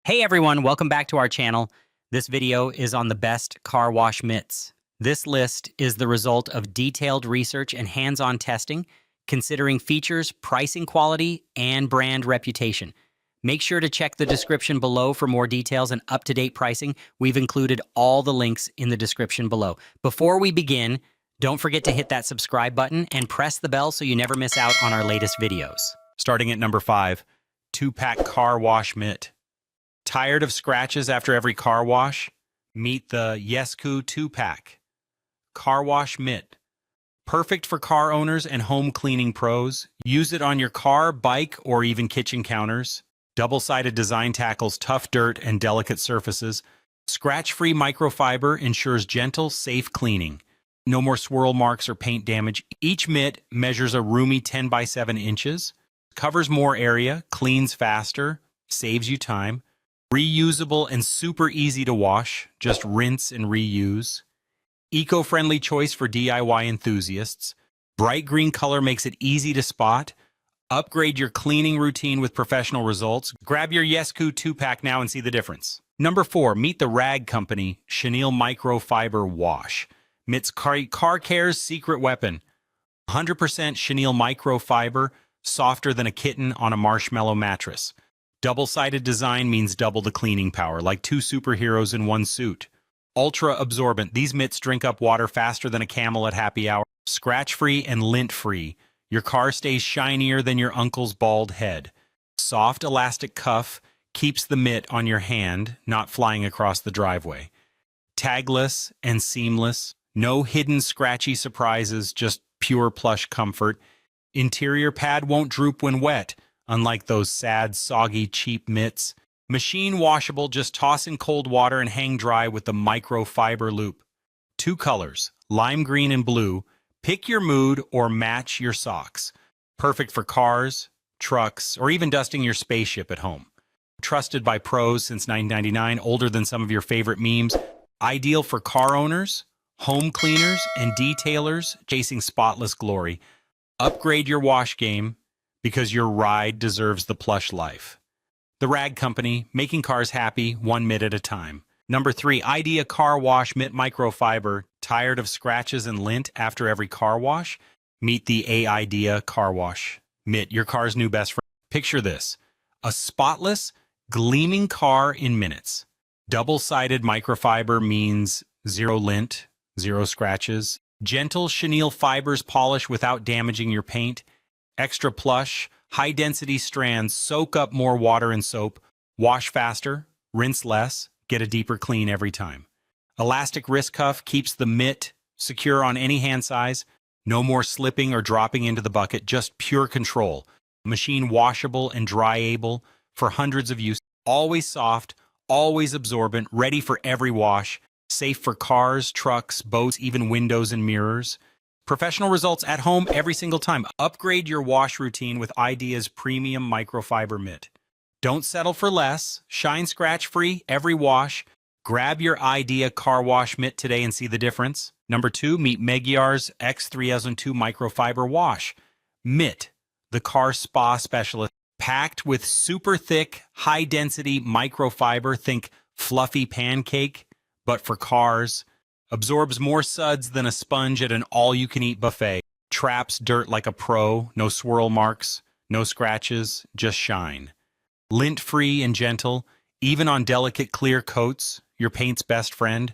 Hey everyone, welcome back to our channel. This video is on the best car wash mitts. This list is the result of detailed research and hands-on testing, considering features, pricing quality, and brand reputation. Make sure to check the description below for more details and up-to-date pricing. We've included all the links in the description below. Before we begin, don't forget to hit that subscribe button and press the bell so you never miss out on our latest videos. Starting at number 5, 2-pack car wash mitt. Tired of scratches after every car wash? Meet the Yescu 2-pack. Car wash mitt. Perfect for car owners and home cleaning pros. Use it on your car, bike, or even kitchen counters. Double-sided design tackles tough dirt and delicate surfaces. Scratch-free microfiber ensures gentle, safe cleaning. No more swirl marks or paint damage. Each mitt measures a roomy 10 by 7 inches. Covers more area, cleans faster, saves you time. Reusable and super easy to wash, just rinse and reuse. Eco-friendly choice for DIY enthusiasts. Bright green color makes it easy to spot. Upgrade your cleaning routine with professional results. Grab your Yescu 2-pack now and see the difference. Number 4, meet the Rag Company Chenille Microfiber Wash. Mitt's car care's secret weapon. 100% chenille microfiber, softer than a kitten on a marshmallow mattress. Double-sided design means double the cleaning power, like 2 superheroes in one suit. Ultra-absorbent. These mitts drink up water faster than a camel at happy hour. Scratch-free and lint-free. Your car stays shinier than your uncle's bald head. Soft elastic cuff keeps the mitt on your hand, not flying across the driveway. Tagless and seamless. No hidden scratchy surprises, just pure plush comfort. Interior pad won't droop when wet, unlike those sad, soggy, cheap mitts. Machine washable, just toss in cold water and hang dry with the microfiber loop. 2 colors, lime green and blue. Pick your mood or match your socks. Perfect for cars, trucks, or even dusting your spaceship at home. Trusted by pros since 1999, older than some of your favorite memes. Ideal for car owners, home cleaners, and detailers chasing spotless glory. Upgrade your wash game, because your ride deserves the plush life. The Rag Company, making cars happy, one mitt at a time. Number 3, AIDEA Car Wash Mitt Microfiber. Tired of scratches and lint after every car wash? Meet the AIDEA Car Wash Mitt, your car's new best friend. Picture this, a spotless, gleaming car in minutes. Double-sided microfiber means 0 lint, 0 scratches. Gentle chenille fibers polish without damaging your paint. Extra plush, high-density strands soak up more water and soap. Wash faster, rinse less, get a deeper clean every time. Elastic wrist cuff keeps the mitt secure on any hand size. No more slipping or dropping into the bucket, just pure control. Machine washable and dryable for hundreds of uses. Always soft, always absorbent, ready for every wash. Safe for cars, trucks, boats, even windows and mirrors. Professional results at home every single time. Upgrade your wash routine with AIDEA's premium microfiber mitt. Don't settle for less. Shine scratch-free every wash. Grab your AIDEA car wash mitt today and see the difference. Number 2, meet Meguiar's X3002 microfiber wash mitt, the car spa specialist. Packed with super thick, high-density microfiber. Think fluffy pancake, but for cars. Absorbs more suds than a sponge at an all-you-can-eat buffet. Traps dirt like a pro. No swirl marks, no scratches, just shine. Lint-free and gentle, even on delicate clear coats, your paint's best friend.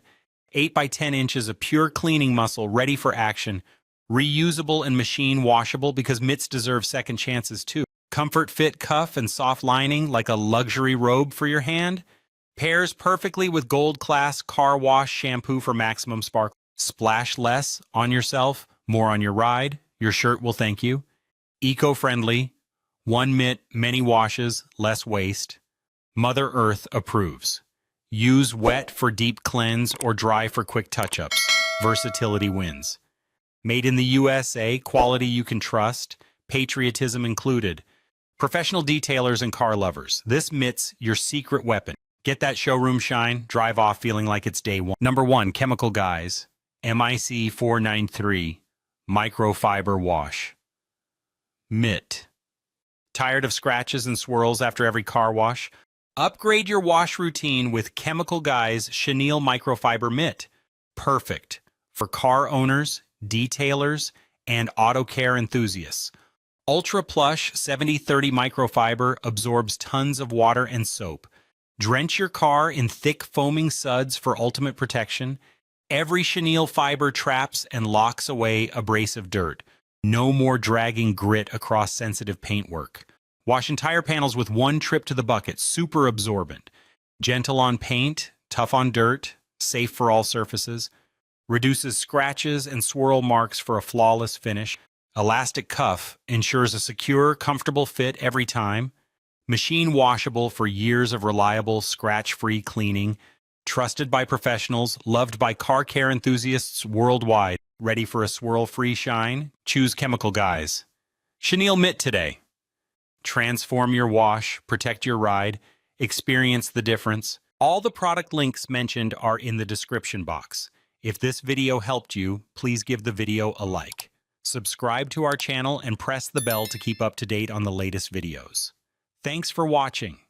8 by 10 inches of pure cleaning muscle ready for action. Reusable and machine washable because mitts deserve second chances too. Comfort fit cuff and soft lining like a luxury robe for your hand. Pairs perfectly with gold-class car wash shampoo for maximum sparkle. Splash less on yourself, more on your ride. Your shirt will thank you. Eco-friendly. 1 mitt, many washes, less waste. Mother Earth approves. Use wet for deep cleanse or dry for quick touch-ups. Versatility wins. Made in the USA, quality you can trust, patriotism included. Professional detailers and car lovers, this mitt's your secret weapon. Get that showroom shine, drive off feeling like it's day one. Number 1, Chemical Guys, MIC 493, Microfiber Wash. Mitt. Tired of scratches and swirls after every car wash? Upgrade your wash routine with Chemical Guy's Chenille Microfiber Mitt. Perfect for car owners, detailers, and auto care enthusiasts. Ultra Plush 70/30 microfiber absorbs tons of water and soap. Drench your car in thick foaming suds for ultimate protection. Every chenille fiber traps and locks away abrasive dirt. No more dragging grit across sensitive paintwork. Wash entire panels with one trip to the bucket, super absorbent. Gentle on paint, tough on dirt, safe for all surfaces. Reduces scratches and swirl marks for a flawless finish. Elastic cuff ensures a secure, comfortable fit every time. Machine washable for years of reliable, scratch-free cleaning. Trusted by professionals, loved by car care enthusiasts worldwide. Ready for a swirl-free shine? Choose Chemical Guys. Chenille Mitt today. Transform your wash, protect your ride, experience the difference. All the product links mentioned are in the description box. If this video helped you, please give the video a like. Subscribe to our channel and press the bell to keep up to date on the latest videos. Thanks for watching.